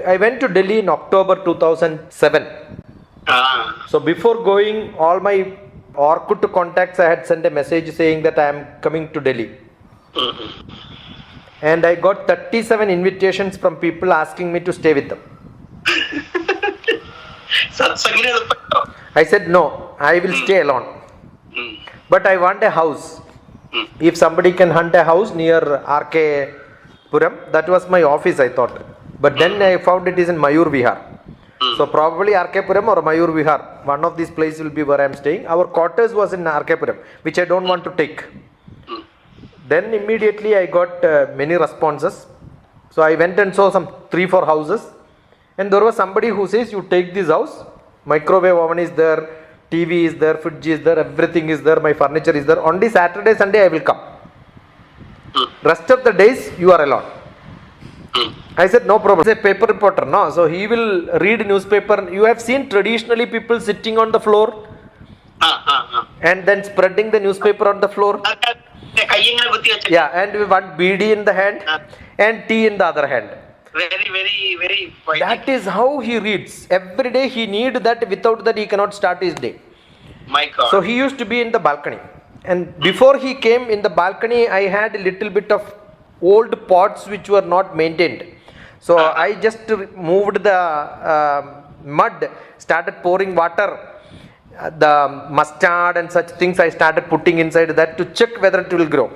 I went to Delhi in October 2007. So before going, all my Orkut contacts, I had sent a message saying that I am coming to Delhi. And I got 37 invitations from people asking me to stay with them. I said no, I will stay alone. But I want a house. If somebody can hunt a house near RK Puram, that was my office, I thought. But then I found it is in Mayur Vihar. So probably RK Puram or Mayur Vihar, one of these places will be where I am staying. Our quarters was in RK Puram, which I don't want to take. Then immediately I got many responses. So I went and saw some 3-4 houses. And there was somebody who says, you take this house, microwave oven is there, TV is there, fridge is there, everything is there, my furniture is there. Only Saturday, Sunday I will come. Rest of the days you are alone. I said no problem. He's a paper reporter, no? So he will read newspaper. You have seen traditionally people sitting on the floor and then spreading the newspaper on the floor. Yeah, and we want BD in the hand and tea in the other hand. Very That is how he reads. Every day he needs that. Without that he cannot start his day. My God. So he used to be in the balcony. And before he came in the balcony, I had a little bit of old pots which were not maintained. So I just moved the mud, started pouring water, the mustard and such things I started putting inside that to check whether it will grow.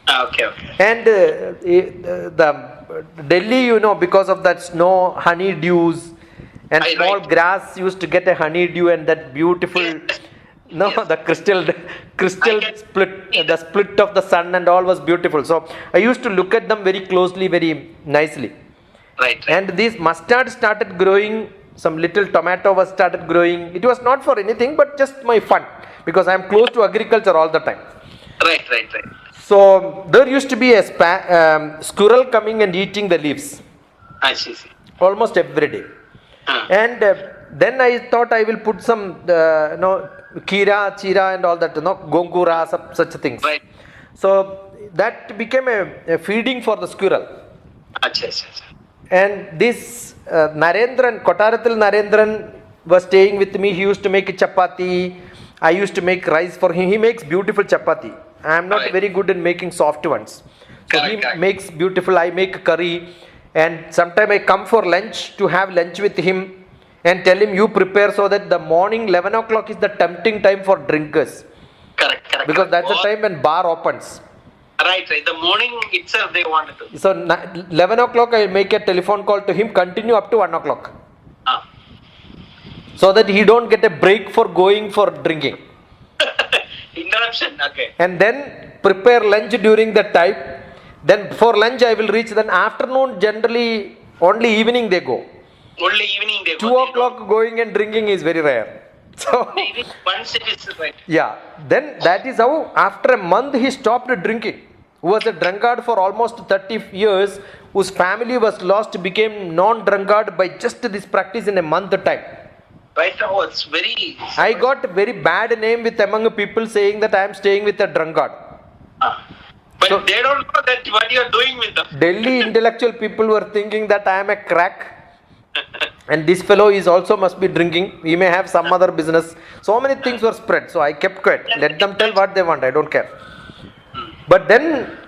Okay. And the Delhi, you know, because of that snow, honeydews and small grass used to get a honeydew and that beautiful, the crystal split, the split of the sun and all was beautiful. So I used to look at them very closely, very nicely. Right. And these mustard started growing, some little tomato was started growing. It was not for anything, but just my fun, because I am close to agriculture all the time. Right. So there used to be a squirrel coming and eating the leaves. I see. Almost every day. And then I thought I will put some, kira, chira and all that, gongura, such things. Right. So that became a feeding for the squirrel. Achha. And this Narendran, Kottarathil Narendran was staying with me. He used to make chapati. I used to make rice for him. He makes beautiful chapati. I am not very good in making soft ones. So he makes beautiful. I make curry. And sometimes I come for lunch to have lunch with him and tell him, you prepare, so that the morning 11 o'clock is the tempting time for drinkers. Correct. Because that's the time when bar opens. Right. The morning itself they wanted to. So 11 o'clock I make a telephone call to him, continue up to 1 o'clock. So that he don't get a break for going for drinking. Interruption, okay. And then prepare lunch during that time. Then for lunch I will reach. Then afternoon generally only evening they go. Only evening they go. 2 o'clock going and drinking is very rare. So once it is right. Yeah. Then that is how after a month he stopped drinking. Who was a drunkard for almost 30 years, whose family was lost, became non-drunkard by just this practice in a month time. Right now, it's very... I got a very bad name with among people saying that I am staying with a drunkard. But so, they don't know that what you are doing with them. Delhi intellectual people were thinking that I am a crack. And this fellow is also must be drinking. He may have some other business. So many things were spread. So I kept quiet. Let them tell what they want. I don't care. But then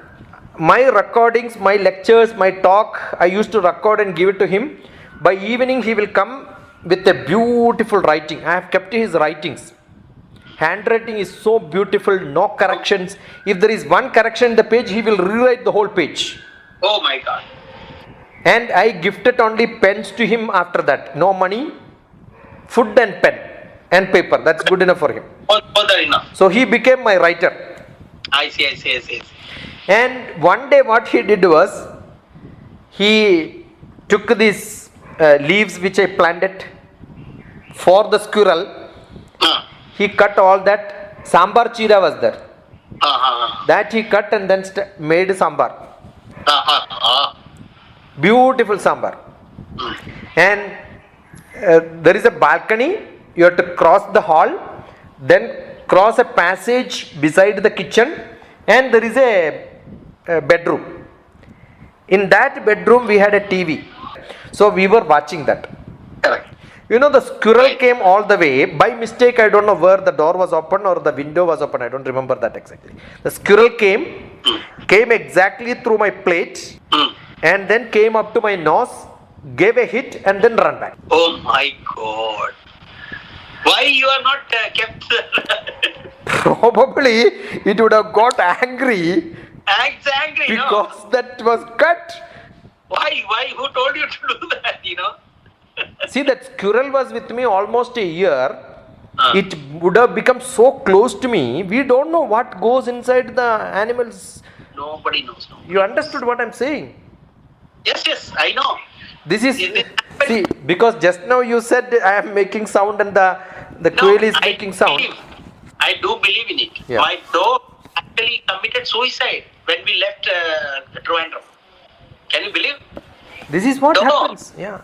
my recordings, my lectures, my talk, I used to record and give it to him. By evening he will come with a beautiful writing. I have kept his writings. Handwriting is so beautiful, no corrections. If there is one correction in the page, he will rewrite the whole page. Oh my God. And I gifted only pens to him after that. No money, food and pen and paper. That's good enough for him. All that enough. So he became my writer. I see. And one day what he did was, he took these leaves which I planted for the squirrel. He cut all that. Sambar chira was there. That he cut and then made sambar. Beautiful sambar. And there is a balcony. You have to cross the hall, then cross a passage beside the kitchen, and there is a bedroom. In that bedroom we had a TV. So we were watching that. Correct. You know, the squirrel Right. came all the way. By mistake, I don't know where the door was open or the window was open. I don't remember that exactly. The squirrel came exactly through my plate Hmm. and then came up to my nose, gave a hit and then ran back. Oh my God. Why you are not kept? Probably it would have got angry Acts angry, no? because that was cut. Why? Who told you to do that? You know? See, that squirrel was with me almost a year. Ah. It would have become so close to me. We don't know what goes inside the animals. Nobody knows. No. You understood what I'm saying? Yes, I know. This is, Is it- see, because just now you said I am making sound and the quail is making sound. I do believe in it. Yeah. My dog actually committed suicide when we left Trivandrum. Can you believe? This is what No. happens. Yeah.